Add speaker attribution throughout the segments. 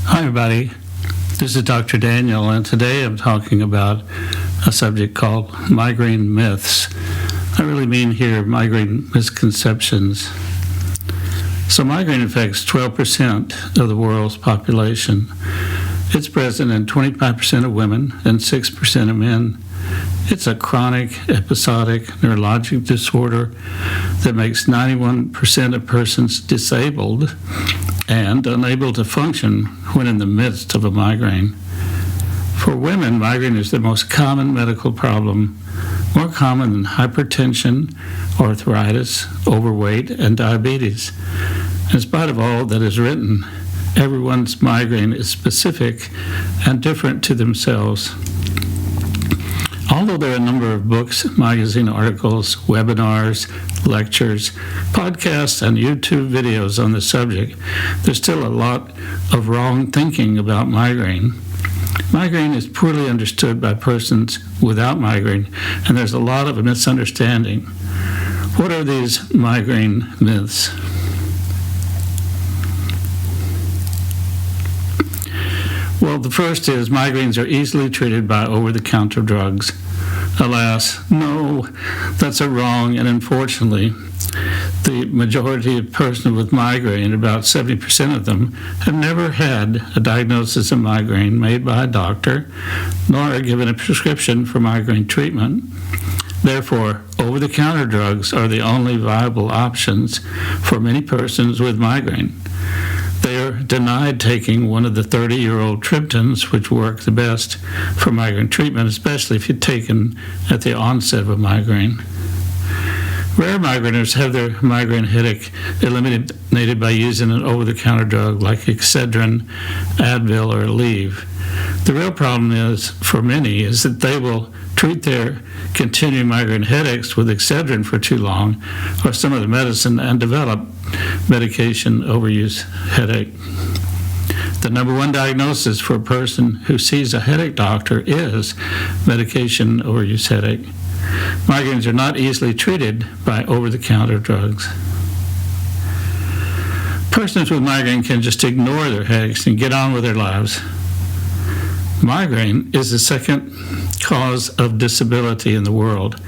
Speaker 1: Hi, everybody. This is Dr. Daniel, and today I'm talking about a subject called migraine myths. I really mean here migraine misconceptions. So migraine affects 12% of the world's population. It's present in 25% of women and 6% of men. It's a chronic, episodic, neurologic disorder that makes 91% of persons disabled and unable to function when in the midst of a migraine. For women, migraine is the most common medical problem, more common than hypertension, arthritis, overweight, and diabetes. In spite of all that is written, everyone's migraine is specific and different to themselves. Although there are a number of books, magazine articles, webinars, lectures, podcasts, and YouTube videos on the subject, there's still a lot of wrong thinking about migraine. Migraine is poorly understood by persons without migraine, and there's a lot of misunderstanding. What are these migraine myths? Well, the first is migraines are easily treated by over-the-counter drugs. Alas, no, that's a wrong, and unfortunately, the majority of persons with migraine, about 70% of them, have never had a diagnosis of migraine made by a doctor, nor are given a prescription for migraine treatment. Therefore, over-the-counter drugs are the only viable options for many persons with migraine. They are denied taking one of the 30-year-old triptans, which work the best for migraine treatment, especially if you're taken at the onset of a migraine. Rare migraineurs have their migraine headache eliminated by using an over-the-counter drug like Excedrin, Advil, or Aleve. The real problem is, for many, is that they will treat their continuing migraine headaches with Excedrin for too long or some other medicine and develop medication overuse headache. The number one diagnosis for a person who sees a headache doctor is medication overuse headache. Migraines are not easily treated by over-the-counter drugs. Persons with migraine can just ignore their headaches and get on with their lives. Migraine is the second cause of disability in the world.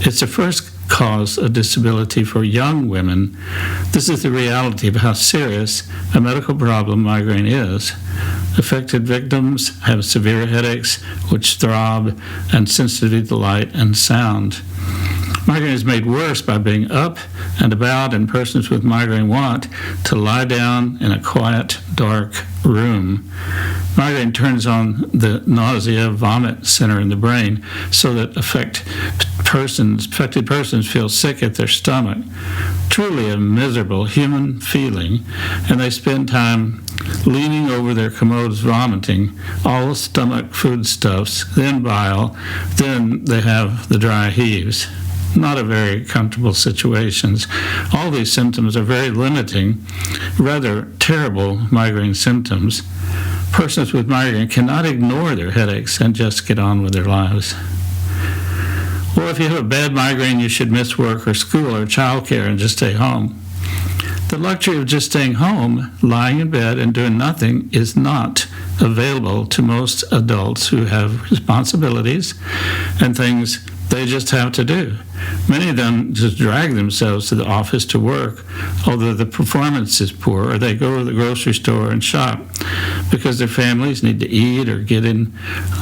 Speaker 1: It's the first cause of disability for young women. This is the reality of how serious a medical problem migraine is. Affected victims have severe headaches which throb and sensitivity to light and sound. Migraine is made worse by being up and about, and persons with migraine want to lie down in a quiet, dark room. Migraine turns on the nausea, vomit center in the brain so that affected persons feel sick at their stomach. Truly a miserable human feeling, and they spend time leaning over their commodes vomiting all the stomach foodstuffs, then bile, then they have the dry heaves. Not a very comfortable situations. All these symptoms are very limiting, rather terrible migraine symptoms. Persons with migraine cannot ignore their headaches and just get on with their lives. Well, if you have a bad migraine, you should miss work or school or childcare and just stay home. The luxury of just staying home, lying in bed, and doing nothing is not available to most adults who have responsibilities and things they just have to do. Many of them just drag themselves to the office to work, although the performance is poor, or they go to the grocery store and shop because their families need to eat or get in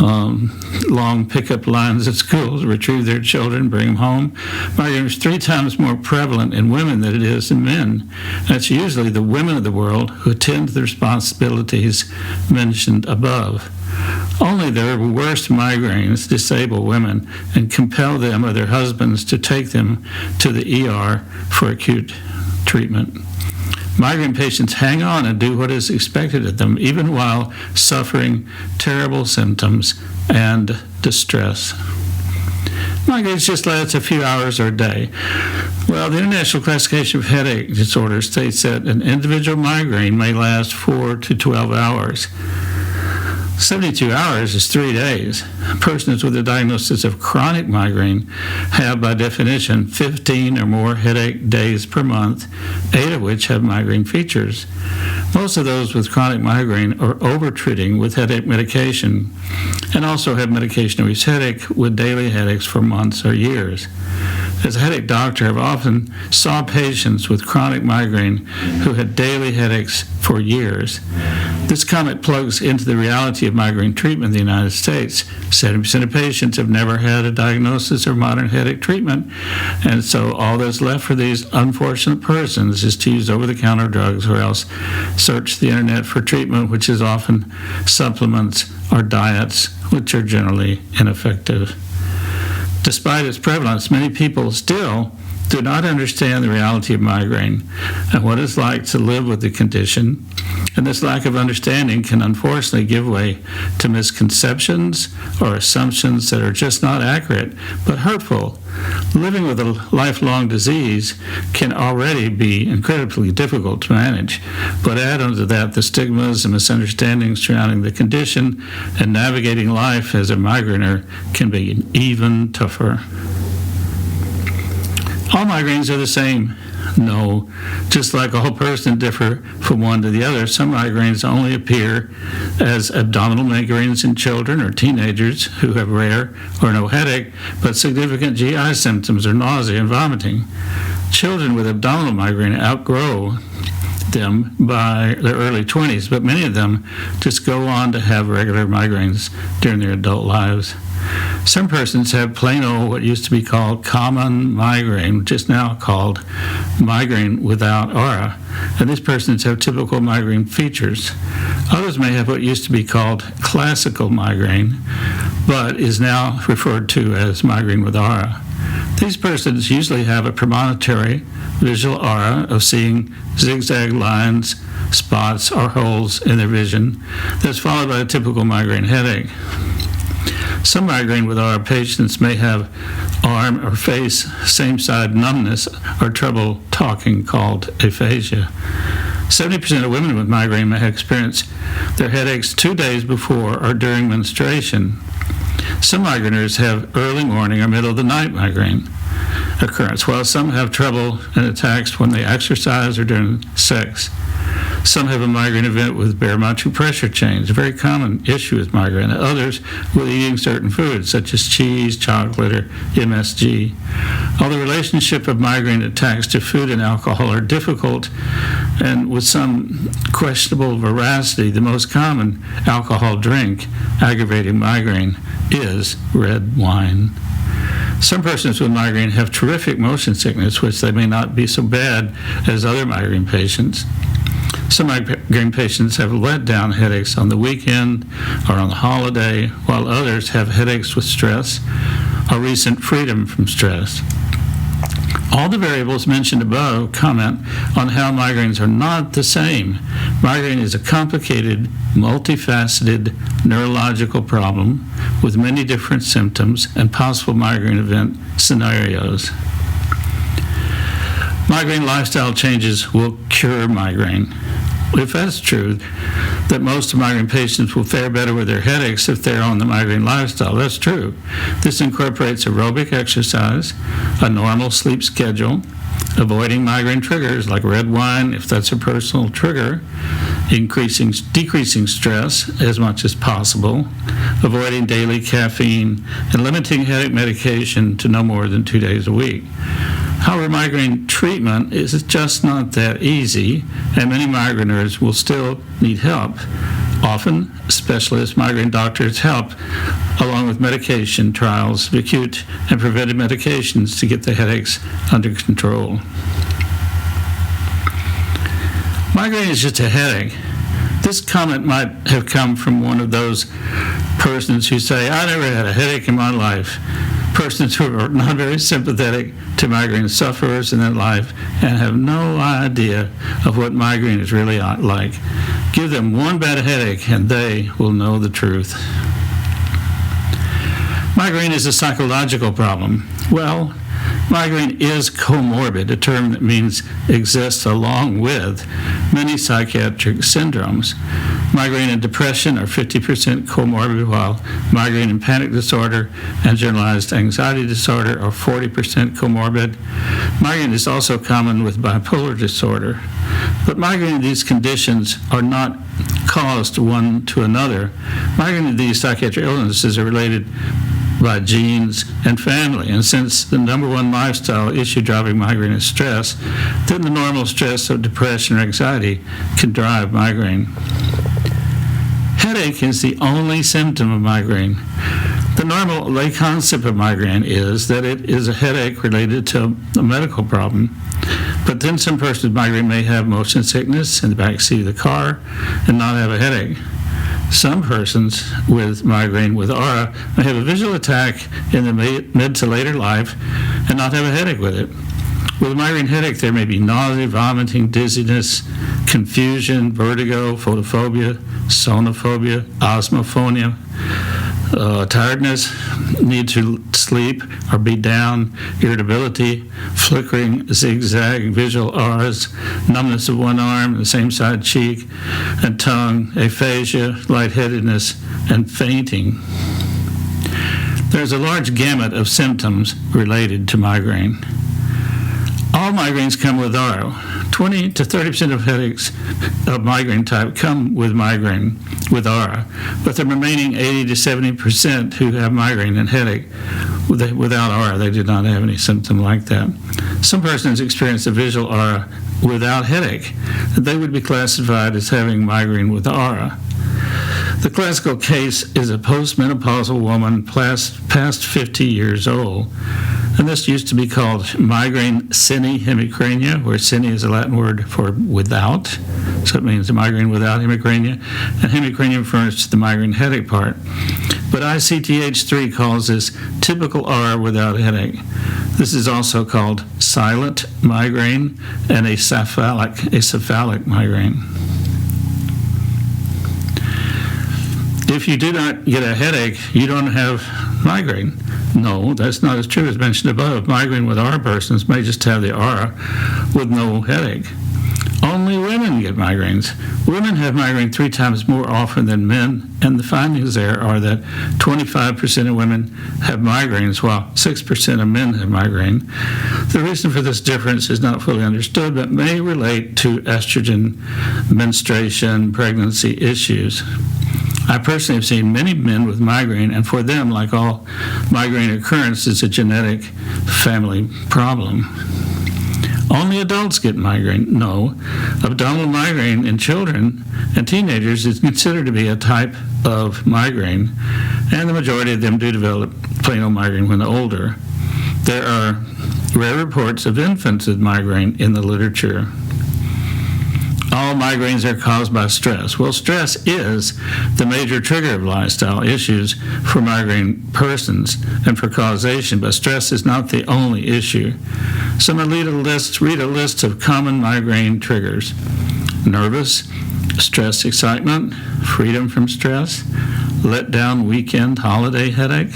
Speaker 1: long pickup lines at schools, retrieve their children, bring them home. Migraine is 3 times more prevalent in women than it is in men. And it's usually the women of the world who attend to the responsibilities mentioned above. Only their worst migraines disable women and compel them or their husbands to take them to the ER for acute treatment. Migraine patients hang on and do what is expected of them, even while suffering terrible symptoms and distress. Migraines just last a few hours or a day. Well, the International Classification of Headache Disorders states that an individual migraine may last 4 to 12 hours. 72 hours is 3 days. Persons with a diagnosis of chronic migraine have, by definition, 15 or more headache days per month, 8 of which have migraine features. Most of those with chronic migraine are over-treating with headache medication and also have medication-induced headache with daily headaches for months or years. As a headache doctor, I've often saw patients with chronic migraine who had daily headaches for years. This comment plugs into the reality of migraine treatment in the United States. 70% of patients have never had a diagnosis or modern headache treatment, and so all that's left for these unfortunate persons is to use over-the-counter drugs or else search the internet for treatment, which is often supplements or diets, which are generally ineffective. Despite its prevalence, many people still do not understand the reality of migraine and what it's like to live with the condition, and this lack of understanding can unfortunately give way to misconceptions or assumptions that are just not accurate but hurtful. Living with a lifelong disease can already be incredibly difficult to manage, but add onto that the stigmas and misunderstandings surrounding the condition, and navigating life as a migrainer can be even tougher. All migraines are the same. No, just like all persons differ from one to the other, some migraines only appear as abdominal migraines in children or teenagers who have rare or no headache, but significant GI symptoms or nausea and vomiting. Children with abdominal migraine outgrow them by their early 20s, but many of them just go on to have regular migraines during their adult lives. Some persons have plain old what used to be called common migraine, which is now called migraine without aura, and these persons have typical migraine features. Others may have what used to be called classical migraine, but is now referred to as migraine with aura. These persons usually have a premonitory visual aura of seeing zigzag lines, spots, or holes in their vision that's followed by a typical migraine headache. Some migraine with aura patients may have arm or face same-side numbness or trouble talking called aphasia. 70% of women with migraine may experience their headaches 2 days before or during menstruation. Some migraineurs have early morning or middle of the night migraine occurrence, while some have trouble and attacks when they exercise or during sex. Some have a migraine event with barometric pressure change, a very common issue with migraine. Others with eating certain foods, such as cheese, chocolate, or MSG. Although the relationship of migraine attacks to food and alcohol are difficult and with some questionable veracity, the most common alcohol drink aggravating migraine is red wine. Some persons with migraine have terrific motion sickness, which they may not be so bad as other migraine patients. Some migraine patients have let-down headaches on the weekend or on the holiday, while others have headaches with stress or recent freedom from stress. All the variables mentioned above comment on how migraines are not the same. Migraine is a complicated, multifaceted neurological problem with many different symptoms and possible migraine event scenarios. Migraine lifestyle changes will cure migraine. If that's true, that most of migraine patients will fare better with their headaches if they're on the migraine lifestyle, that's true. This incorporates aerobic exercise, a normal sleep schedule, avoiding migraine triggers like red wine if that's a personal trigger, decreasing stress as much as possible, avoiding daily caffeine, and limiting headache medication to no more than 2 days a week. However, migraine treatment is just not that easy, and many migraineurs will still need help. Often, specialist migraine doctors help, along with medication trials of acute and preventive medications to get the headaches under control. Migraine is just a headache. This comment might have come from one of those persons who say, I never had a headache in my life. Persons who are not very sympathetic to migraine sufferers in their life and have no idea of what migraine is really like. Give them one bad headache and they will know the truth. Migraine is a psychological problem. Well, Migraine is comorbid, a term that means exists along with many psychiatric syndromes. Migraine and depression are 50% comorbid, while migraine and panic disorder and generalized anxiety disorder are 40% comorbid. Migraine is also common with bipolar disorder. But migraine and these conditions are not caused one to another. Migraine and these psychiatric illnesses are related by genes and family. And since the number one lifestyle issue driving migraine is stress, then the normal stress of depression or anxiety can drive migraine. Headache is the only symptom of migraine. The normal lay concept of migraine is that it is a headache related to a medical problem. But then some persons with migraine may have motion sickness in the back seat of the car and not have a headache. Some persons with migraine with aura may have a visual attack in the mid to later life and not have a headache with it. With a migraine headache, there may be nausea, vomiting, dizziness, confusion, vertigo, photophobia, sonophobia, osmophonia, tiredness, need to sleep or be down, irritability, flickering, zigzag, visual auras, numbness of one arm, the same side cheek and tongue, aphasia, lightheadedness, and fainting. There's a large gamut of symptoms related to migraine. All migraines come with aura. 20 to 30% of headaches of migraine type come with migraine with aura, but the remaining 80 to 70% who have migraine and headache without aura, they do not have any symptom like that. Some persons experience a visual aura without headache. They would be classified as having migraine with aura. The classical case is a postmenopausal woman past 50 years old. And this used to be called migraine sine hemicrania, where sine is a Latin word for without, so it means a migraine without hemicrania, and hemicrania refers to the migraine headache part. But ICTH-3 calls this typical aura without headache. This is also called silent migraine and a cephalic migraine. If you do not get a headache, you don't have migraine. No, that's not as true as mentioned above. Migraine with aura persons may just have the aura with no headache. Only women get migraines. Women have migraine 3 times more often than men, and the findings there are that 25% of women have migraines, while 6% of men have migraine. The reason for this difference is not fully understood, but may relate to estrogen, menstruation, pregnancy issues. I personally have seen many men with migraine, and for them, like all migraine occurrence, is a genetic family problem. Only adults get migraine. No, abdominal migraine in children and teenagers is considered to be a type of migraine, and the majority of them do develop plain old migraine when they're older. There are rare reports of infants with migraine in the literature. All migraines are caused by stress. Well, stress is the major trigger of lifestyle issues for migraine persons and for causation, but stress is not the only issue. So I'm going to read a list of common migraine triggers. Nervous, stress, excitement, freedom from stress, let down weekend holiday headache,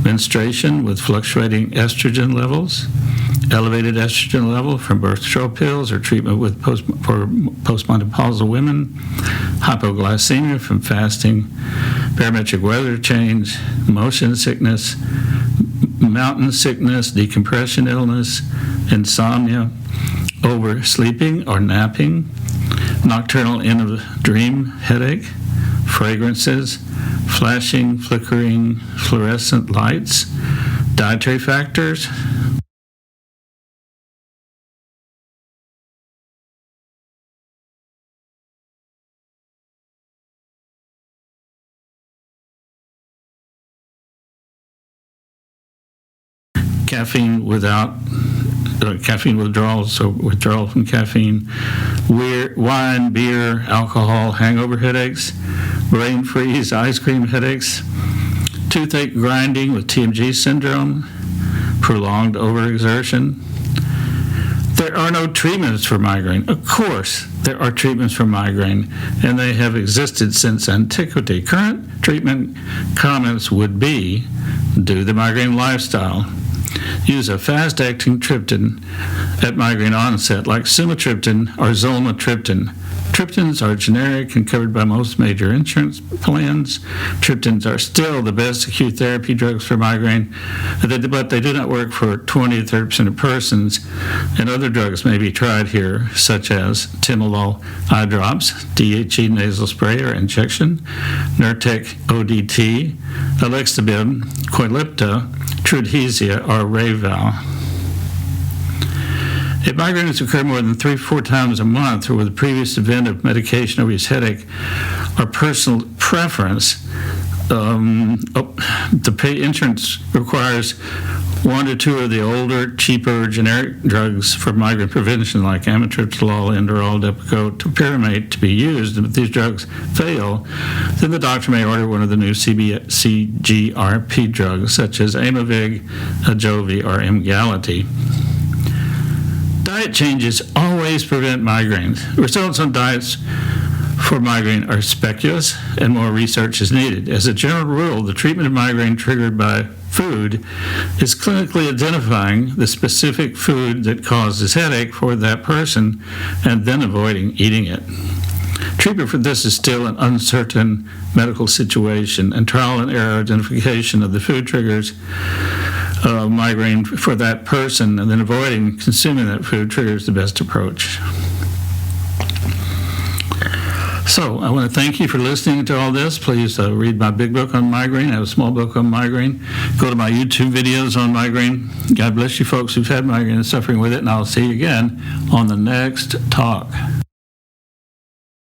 Speaker 1: menstruation with fluctuating estrogen levels, elevated estrogen level from birth control pills or treatment for postmenopausal women, hypoglycemia from fasting, barometric weather change, motion sickness, mountain sickness, decompression illness, insomnia, oversleeping or napping, nocturnal end of dream headache, fragrances, flashing, flickering, fluorescent lights, dietary factors, caffeine withdrawal, so withdrawal from caffeine, wine, beer, alcohol, hangover headaches, brain freeze, ice cream headaches, toothache grinding with TMG syndrome, prolonged overexertion. There are no treatments for migraine. Of course, there are treatments for migraine, and they have existed since antiquity. Current treatment comments would be, do the migraine lifestyle. use a fast-acting triptan at migraine onset, like sumatriptan or zolmitriptan. Triptans are generic and covered by most major insurance plans. Triptans are still the best acute therapy drugs for migraine, but they do not work for 20 to 30% of persons, and other drugs may be tried here, such as timolol eye drops, DHE nasal spray or injection, Nurtec ODT, Alextabib, Quilipta, Trudhesia, or Rayval. If migraines occur more than 3-4 times a month, or with a previous event of medication over his headache, or personal preference, the insurance requires 1 to 2 of the older, cheaper generic drugs for migraine prevention, like amitriptyline, Inderal, Depakote, topiramate, to be used. And if these drugs fail, then the doctor may order one of the new CGRP drugs, such as Aimovig, Ajovy, or Emgality. Diet changes always prevent migraines. Results on diets for migraine are speculative, and more research is needed. As a general rule, the treatment of migraine triggered by food is clinically identifying the specific food that causes headache for that person and then avoiding eating it. Treatment for this is still an uncertain medical situation, and trial and error identification of the food triggers migraine for that person, and then avoiding consuming that food triggers the best approach. So I want to thank you for listening to all this. Please read my big book on migraine. I have a small book on migraine. Go to my YouTube videos on migraine. God bless you folks who've had migraine and suffering with it, and I'll see you again on the next talk.